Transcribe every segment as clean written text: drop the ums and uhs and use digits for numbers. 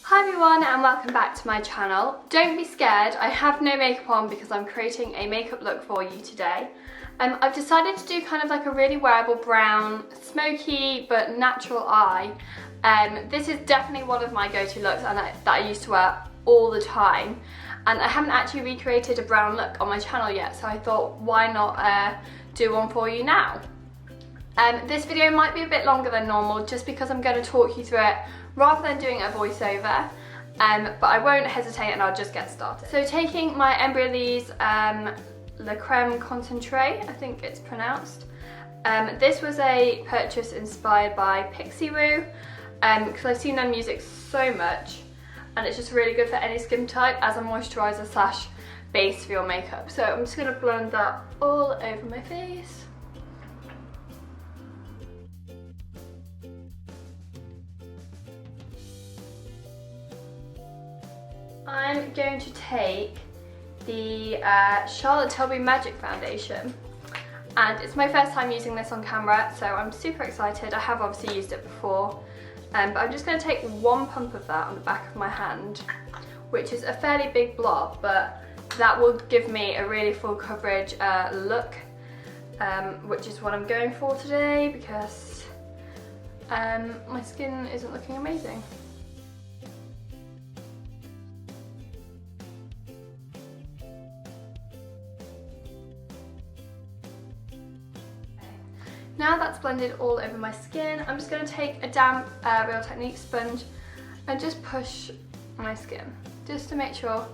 Hi everyone and welcome back to my channel. Don't be scared, I have no makeup on because I'm creating a makeup look for you today. I've decided to do kind of like a really wearable brown, smoky but natural eye. This is definitely one of my go-to looks and that I used to wear all the time. And I haven't actually recreated a brown look on my channel yet, so I thought why not do one for you now. This video might be a bit longer than normal just because I'm going to talk you through it rather than doing a voiceover, but I won't hesitate and I'll just get started. So taking my Embryolisse Lait-Creme Concentre, I think it's pronounced. This was a purchase inspired by Pixie Woo, because I've seen them use it so much and it's just really good for any skin type as a moisturiser slash base for your makeup. So I'm just going to blend that all over my face. I'm going to take the Charlotte Tilbury Magic Foundation, and it's my first time using this on camera, so I'm super excited. I have obviously used it before, but I'm just going to take one pump of that on the back of my hand, which is a fairly big blob, but that will give me a really full coverage look, which is what I'm going for today because my skin isn't looking amazing. Now that's blended all over my skin, I'm just going to take a damp Real Technique sponge and just push my skin, just to make sure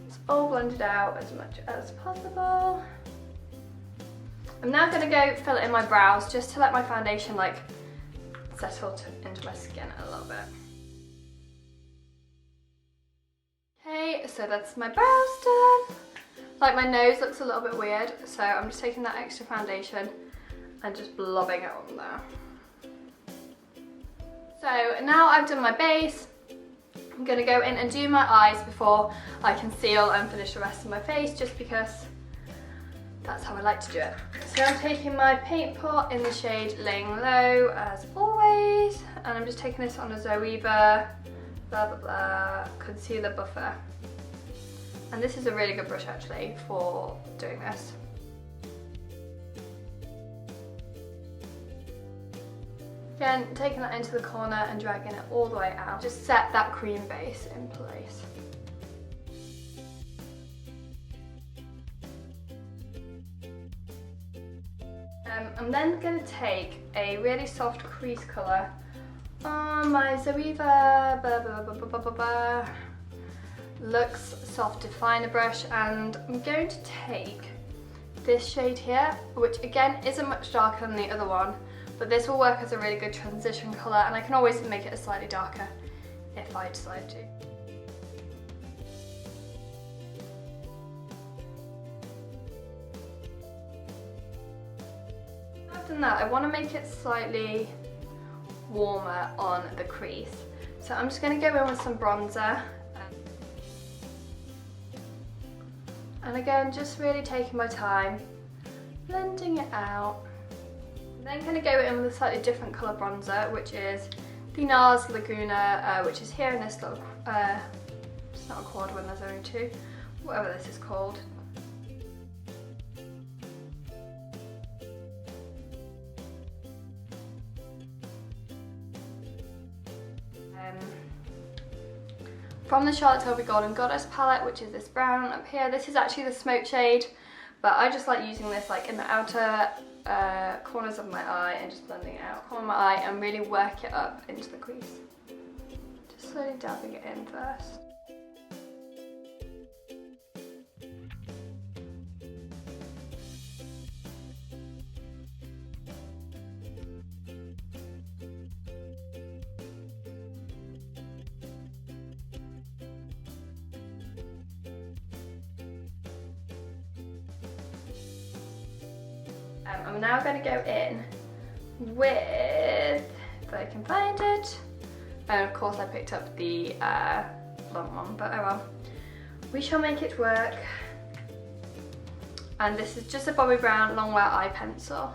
it's all blended out as much as possible. I'm now going to go fill it in my brows just to let my foundation like settle into my skin a little bit. Okay, so that's my brows done. Like my nose looks a little bit weird, so I'm just taking that extra foundation and just blobbing it on there. So now I've done my base, I'm going to go in and do my eyes before I conceal and finish the rest of my face, just because that's how I like to do it. So I'm taking my paint pot in the shade Laying Low as always, and I'm just taking this on a Zoeva blah blah blah concealer buffer. And this is a really good brush actually for doing this. Again, taking that into the corner and dragging it all the way out. Just set that cream base in place. I'm then going to take a really soft crease colour on my Zoeva Luxe Soft Definer brush, and I'm going to take this shade here, which again isn't much darker than the other one, but this will work as a really good transition colour, and I can always make it a slightly darker if I decide to. After that, I want to make it slightly warmer on the crease, so I'm just going to go in with some bronzer, and again just really taking my time blending it out. I'm then going to go in with a slightly different colour bronzer, which is the NARS Laguna, which is here in this little, it's not a quad one, there's only two, whatever this is called. From the Charlotte Tilbury Golden Goddess palette, which is this brown up here. This is actually the smoke shade, but I just like using this like in the outer corners of my eye and just blending it out. Corner of my eye and really work it up into the crease. Just slowly dabbing it in first. I'm now going to go in with, if I can find it, and of course I picked up the blunt one, but oh well, we shall make it work. And this is just a Bobbi Brown long wear eye pencil.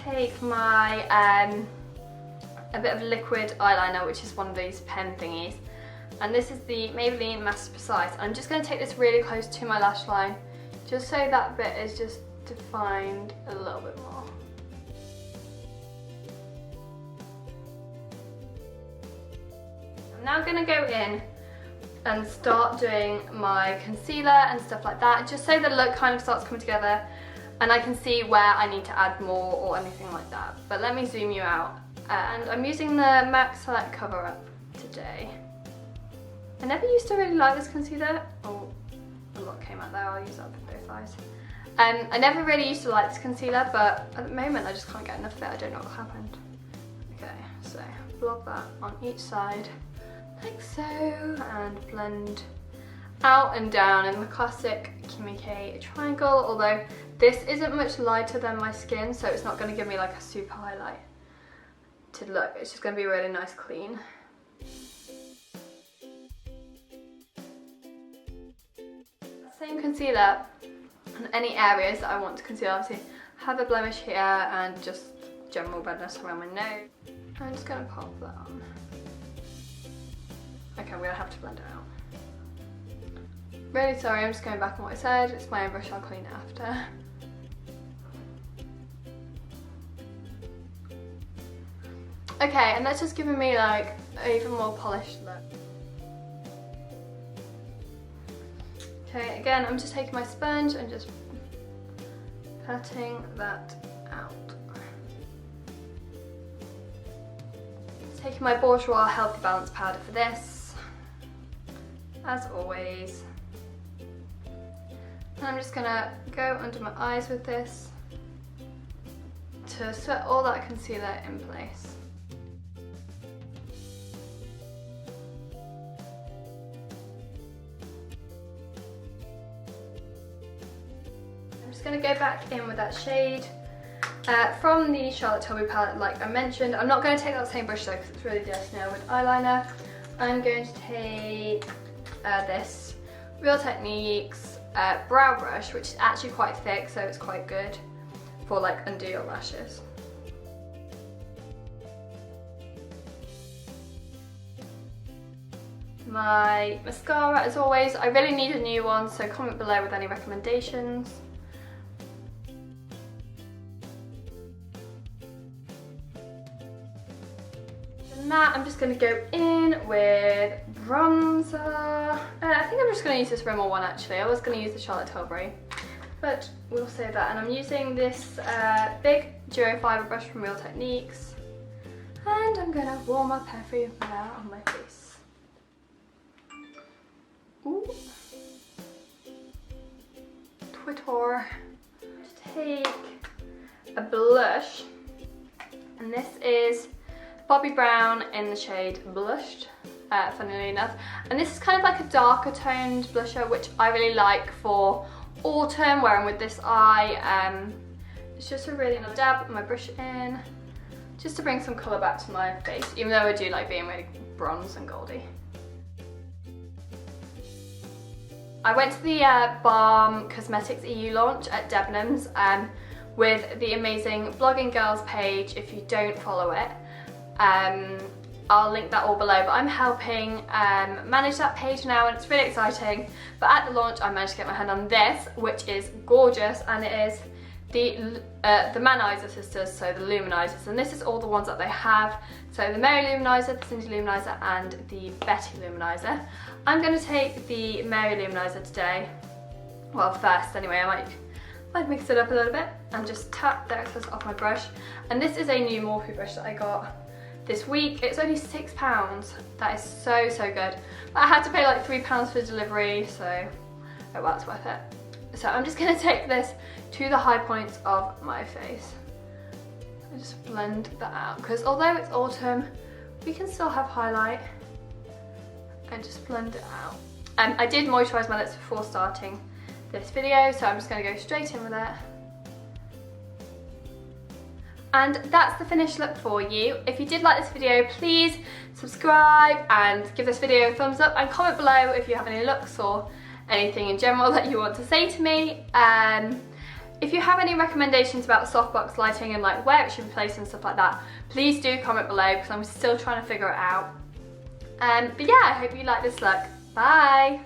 take my a bit of liquid eyeliner, which is one of these pen thingies, and this is the Maybelline Master Precise. I'm just going to take this really close to my lash line, just so that bit is just defined a little bit more. I'm now going to go in and start doing my concealer and stuff like that, just so the look kind of starts coming together and I can see where I need to add more or anything like that. But let me zoom you out. And I'm using the MAC Select Cover Up today. I never used to really like this concealer. Oh, a lot came out there, I'll use that for both eyes. I never really used to like this concealer, but at the moment I just can't get enough of it. I don't know what happened. Okay, so blob that on each side, like so, and blend out and down in the classic Kimi K triangle, although this isn't much lighter than my skin, so it's not going to give me like a super highlight to look. It's just going to be really nice clean. Same concealer on any areas that I want to conceal. Obviously have a blemish here and just general redness around my nose. I'm just going to pop that on. Okay, I'm going to have to blend it out. Really sorry, I'm just going back on what I said. It's my own brush, I'll clean it after. Okay, and that's just giving me like an even more polished look. Okay, again, I'm just taking my sponge and just patting that out. Taking my Bourjois Healthy Balance powder for this, as always. And I'm just gonna go under my eyes with this to set all that concealer in place. I'm just gonna go back in with that shade from the Charlotte Tilbury palette, like I mentioned. I'm not going to take that same brush though because it's really dirty now with eyeliner. I'm going to take this Real Techniques brow brush, which is actually quite thick, so it's quite good for like under your lashes. My mascara, as always, I really need a new one, so comment below with any recommendations. And that, I'm just going to go in with bronzer. I think I'm just going to use this Rimmel one actually. I was going to use the Charlotte Tilbury, but we'll save that. And I'm using this big Duo Fiber brush from Real Techniques. And I'm going to warm up everywhere on my face. Ooh. Twitter. Take a blush, and this is Bobbi Brown in the shade Blushed, funnily enough. And this is kind of like a darker toned blusher, which I really like for autumn, where I'm with this eye. It's just a really nice dab my brush in, just to bring some colour back to my face, even though I do like being really bronze and goldy. I went to the Balm Cosmetics EU launch at Debenhams with the amazing Blogging Girls page. If you don't follow it, I'll link that all below, but I'm helping manage that page now, and it's really exciting. But at the launch I managed to get my hand on this, which is gorgeous, and it is the Manizer sisters, so the Luminizers, and this is all the ones that they have. So the Mary Luminizer, the Cindy Luminizer, and the Betty Luminizer. I'm going to take the Mary Luminizer today. Well, first anyway, I might mix it up a little bit and just tap the excess off my brush. And this is a new Morphe brush that I got this week. It's only £6. That is so, so good. But I had to pay like £3 for delivery, so oh well, it's worth it. So I'm just going to take this to the high points of my face and just blend that out, because although it's autumn, we can still have highlight, and just blend it out. I did moisturise my lips before starting this video, so I'm just going to go straight in with it. And that's the finished look for you. If you did like this video, please subscribe and give this video a thumbs up, and comment below if you have any looks or anything in general that you want to say to me. If you have any recommendations about softbox lighting and like where it should be placed and stuff like that, please do comment below because I'm still trying to figure it out. But yeah, I hope you like this look. Bye!